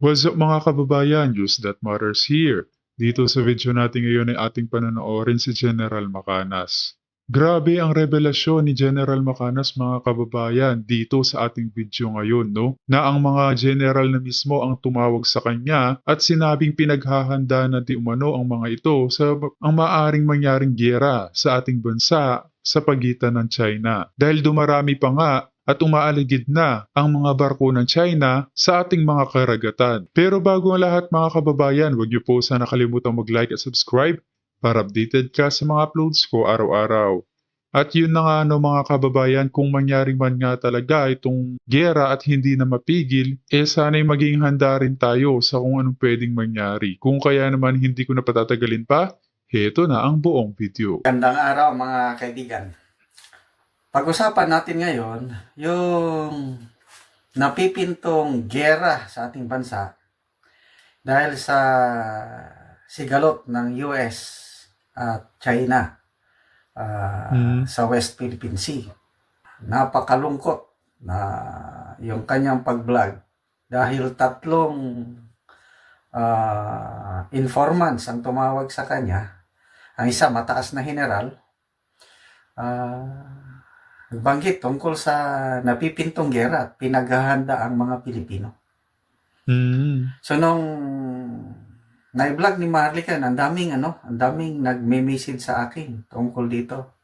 What's up mga kababayan? News that matters here. Dito sa video natin ngayon ay ating panonoorin si General Macanas. Grabe ang revelasyon ni General Macanas mga kababayan dito sa ating video ngayon, no? Na ang mga general na mismo ang tumawag sa kanya at sinabing pinaghahanda na di umano ang mga ito sa ang maaring mangyaring giyera sa ating bansa sa pagitan ng China. Dahil dumarami pa nga at umaaligid na ang mga barko ng China sa ating mga karagatan. Pero bago ang lahat mga kababayan, huwag niyo po sana kalimutang mag-like at subscribe para updated ka sa mga uploads ko araw-araw. At yun na nga no mga kababayan, kung mangyaring man nga talaga itong gera at hindi na mapigil, sana'y maging handa rin tayo sa kung anong pwedeng mangyari. Kung kaya naman hindi ko na patatagalin pa, heto na ang buong video. Gandang araw mga kaibigan. Pag-usapan natin ngayon yung napipintong giyera sa ating bansa dahil sa sigalot ng US at China sa West Philippine Sea. Napakalungkot na yung kanyang pag-vlog dahil tatlong informants ang tumawag sa kanya. Ang isa mataas na general, nagbanggit tungkol sa napipintong gera at pinaghahanda ang mga Pilipino. So nung na-vlog ni Marlican, ang daming nagme-message sa akin tungkol dito.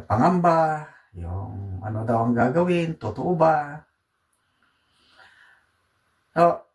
Pangamba, yung ano daw ang gagawin, totoo ba? So,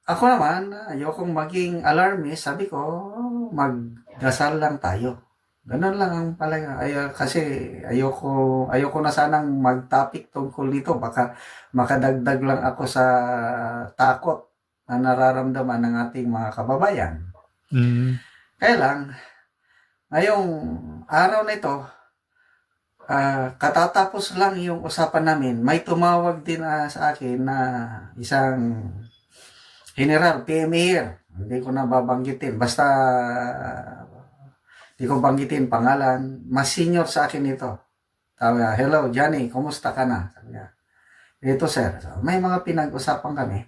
ako naman, ayokong maging alarmist, sabi ko, magdasal lang tayo. Ganun lang ang pala. Kasi ayoko na sanang mag-topic tungkol dito. Baka makadagdag lang ako sa takot na nararamdaman ng ating mga kababayan. Kaya lang, ngayong araw na ito, katatapos lang yung usapan namin, may tumawag din sa akin na isang general, PMA. Hindi ko na babanggitin. Basta di ko banggitin pangalan, mas senior sa akin ito. Sabi niya, hello Johnny, kumusta ka na? Sabi niya, ito sir, so, may mga pinag-usapan kami.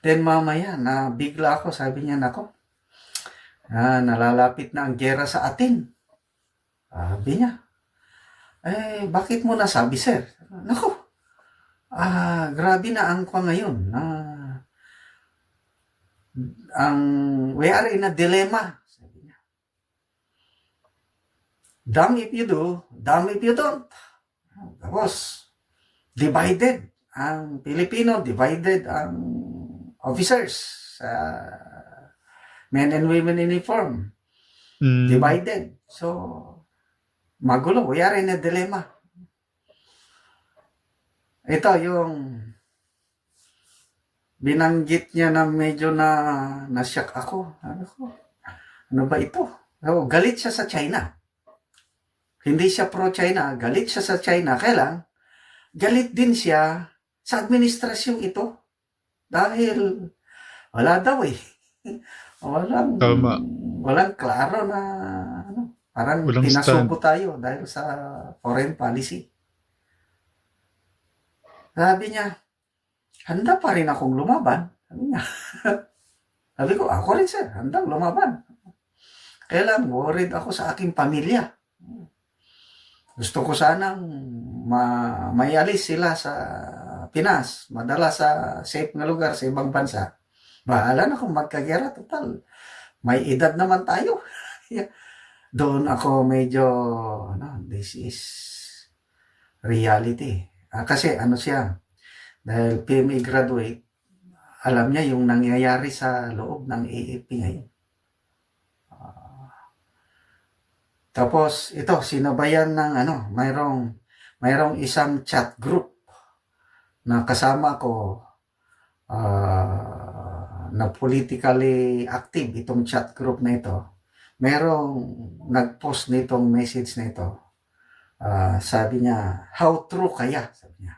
Then mamaya, bigla ako, sabi niya, nako, nalalapit na ang gera sa atin. Sabi niya, bakit mo nasabi sir? Nako, grabe na ang kwa ngayon. We are in a dilemma. Damn if you do, damn if you don't. Tapos, divided ang Pilipino, divided ang officers, men and women in uniform. Divided. So, magulo. We are in a dilemma. Ito yung binanggit niya na medyo na-shock ako. Ano ba ito? So, galit siya sa China. Hindi siya pro-China, galit siya sa China. Kaya lang, galit din siya sa administrasyong ito. Dahil wala daw eh. Walang klaro na parang pinasuko tayo dahil sa foreign policy. Sabi niya, handa pa rin akong lumaban. Sabi niya. Sabi ko, ako rin sir, handang lumaban. Kaya lang, worried ako sa aking pamilya. Gusto ko sanang maialis sila sa Pinas, madala sa safe na lugar sa ibang bansa. Bahala na kung magkagera, total. May edad naman tayo. Doon ako medyo, this is reality. Kasi siya, dahil PMA graduate, alam niya yung nangyayari sa loob ng AFP ngayon. Tapos ito sinabayan ng mayroong isang chat group na kasama ko na politically active itong chat group na ito. Merong nag-post nitong message na ito. Sabi niya, how true kaya? Sabi niya.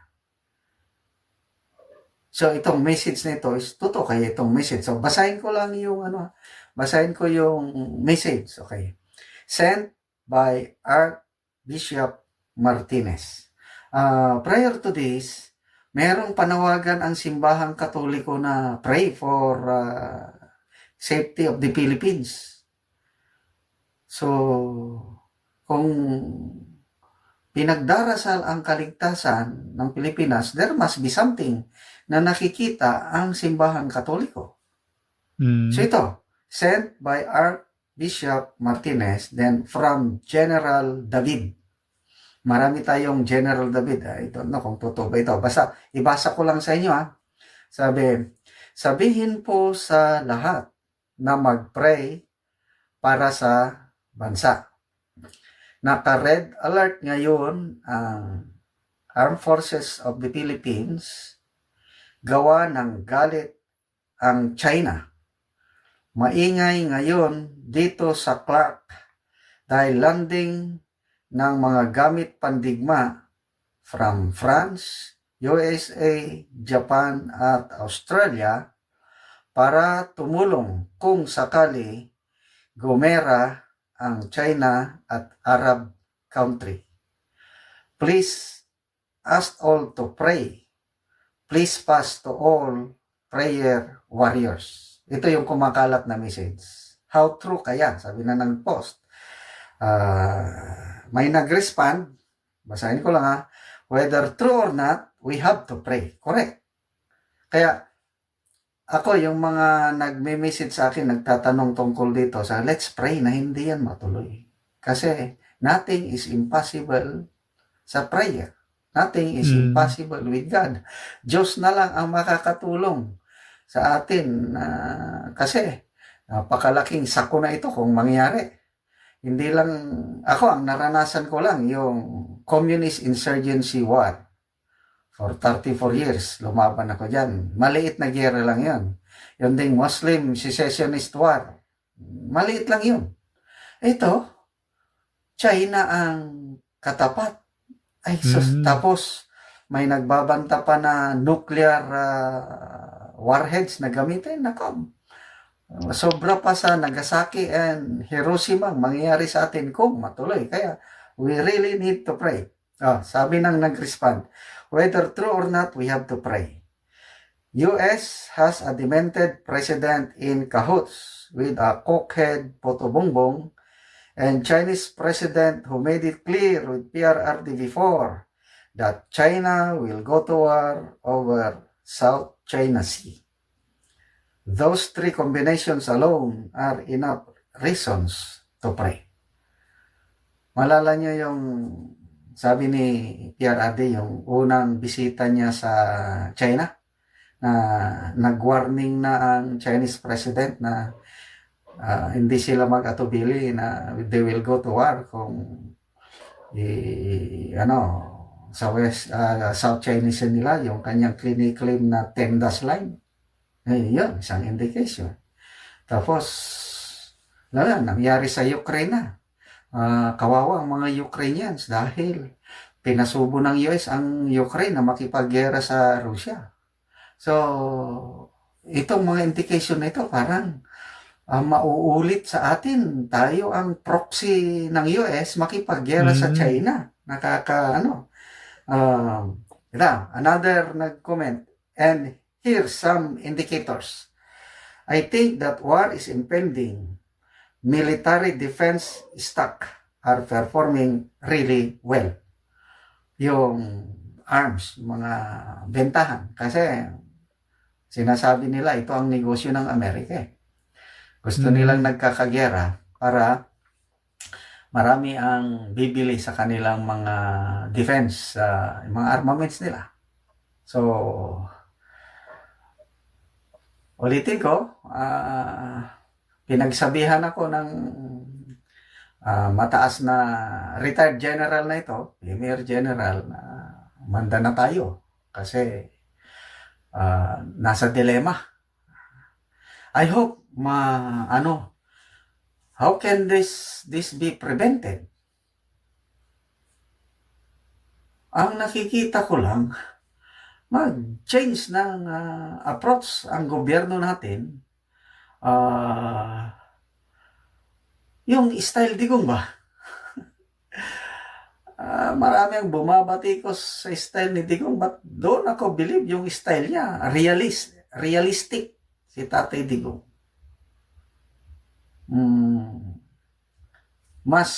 So itong message na ito is totoo kaya itong message. So basahin ko lang yung message. Okay. Sent by Archbishop Martinez. Prior to this, merong panawagan ang simbahang Katoliko na pray for safety of the Philippines. So, kung pinagdarasal ang kaligtasan ng Pilipinas, there must be something na nakikita ang simbahang Katoliko. So ito, sent by Archbishop Martinez, then from General David. Marami tayong General David. I don't know kung totoo ba ito. Basta, ibasa ko lang sa inyo. Sabihin po sa lahat na mag-pray para sa bansa. Naka-red alert ngayon ang Armed Forces of the Philippines, gawa ng galit ang China. Maingay ngayon dito sa Clark dahil landing ng mga gamit pandigma from France, USA, Japan at Australia para tumulong kung sakali gumera ang China at Arab country. Please ask all to pray. Please pass to all prayer warriors. Ito yung kumakalat na message. How true kaya? Sabi na ng post. May nag-respond, basahin ko lang whether true or not, we have to pray. Correct. Kaya, ako, yung mga nagme-message sa akin, nagtatanong tungkol dito, let's pray na hindi yan matuloy. Kasi, nothing is impossible sa prayer. Nothing is impossible with God. Diyos na lang ang makakatulong sa atin. Kasi, napakalaking sako na ito kung mangyari. Hindi lang, ako, ang naranasan ko lang, yung Communist Insurgency War. For 34 years, lumaban ako dyan. Maliit na gera lang yun. Yung ding Muslim Secessionist War. Maliit lang yun. Ito, China ang katapat. Ay, tapos may nagbabanta pa na nuclear warheads na gamitin. Nako, sobra pa sa Nagasaki and Hiroshima mangyayari sa atin kung matuloy. Kaya, we really need to pray. Sabi nang nag-respond, whether true or not, we have to pray. US has a demented president in cahoots with a cokehead Potobongbong and Chinese president who made it clear with PRRD before that China will go to war over South China Sea. Those three combinations alone are enough reasons to pray. Malala nyo yung sabi ni PRRD, yung unang bisita niya sa China, na nag-warning na ang Chinese president na hindi sila mag-atubili na they will go to war kung sa South China Sea nila, yung kanyang claim na 10-dash line. Yun, isang indication. Tapos, nangyari sa Ukraine na. Kawawa ang mga Ukrainians dahil pinasubo ng US ang Ukraine na makipaggera sa Russia. So, itong mga indication na ito parang mauulit sa atin. Tayo ang proxy ng US makipaggera sa China. Another nag-comment, and here's some indicators. I think that war is impending. Military defense stock are performing really well. Yung arms, mga bentahan. Kasi sinasabi nila ito ang negosyo ng Amerika. Gusto nilang nagkakagera para marami ang bibili sa kanilang mga defense, mga armaments nila. So, ulitin ko, pinagsabihan ako ng mataas na retired general na ito, Premier General, na manda na tayo kasi nasa dilema. I hope how can this be prevented? Ang nakikita ko lang, mag-change ng approach ang gobyerno natin. Yung style digong ba? Marami ang bumabatikos sa style ni Digong, but doon ako believe yung style niya, realistic si Tatay Digong. Mas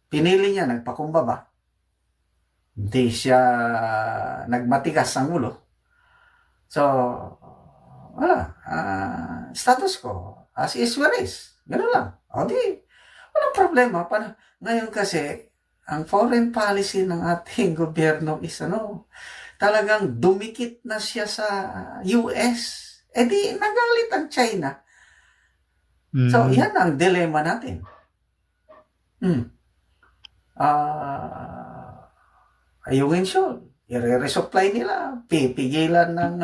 pinili niya nagpakumbaba. Hindi siya nagmatigas ang ulo. So, wala. Status ko, as is where is. Ganun lang. O di, walang problema. Ngayon kasi, ang foreign policy ng ating gobyerno is talagang dumikit na siya sa US. Eh di, nagalit ang China. So, yan ang dilemma natin. Yung ensure, i-resupply nila, pipigilan ng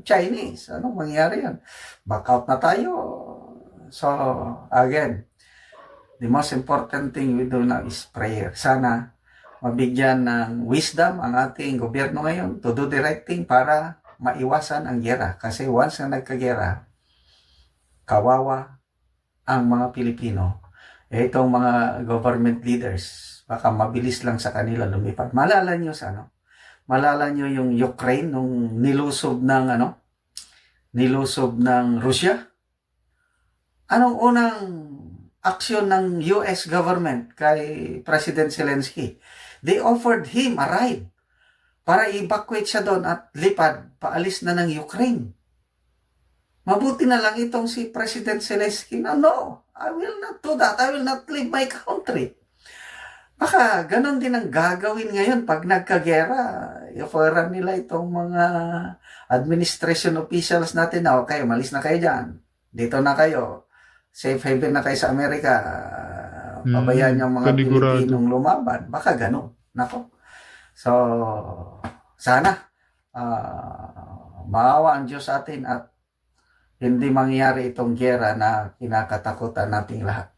Chinese. Anong mangyari yan? Back out na tayo. So, again, the most important thing we do now is prayer. Sana mabigyan ng wisdom ang ating gobyerno ngayon to do the right thing para maiwasan ang gera. Kasi once na nagkagera, kawawa ang mga Pilipino. Itong mga government leaders, baka mabilis lang sa kanila lumipat. Malala nyo yung Ukraine nung nilusob ng Russia? Anong unang aksyon ng US government kay President Zelensky? They offered him a ride para evacuate siya doon at lipad, paalis na ng Ukraine. Mabuti na lang itong si President Zelensky na, no, I will not do that. I will not leave my country. Baka ganon din ang gagawin ngayon pag nagkagera. I-offeran nila itong mga administration officials natin na, okay, malis na kayo dyan. Dito na kayo. Safe haven na kayo sa Amerika. Pabayaan yung mga Pilipinong lumaban. Baka ganon. Nako. So, sana maawa ang Diyos sa atin at hindi mangyari itong gera na kinakatakutan nating lahat.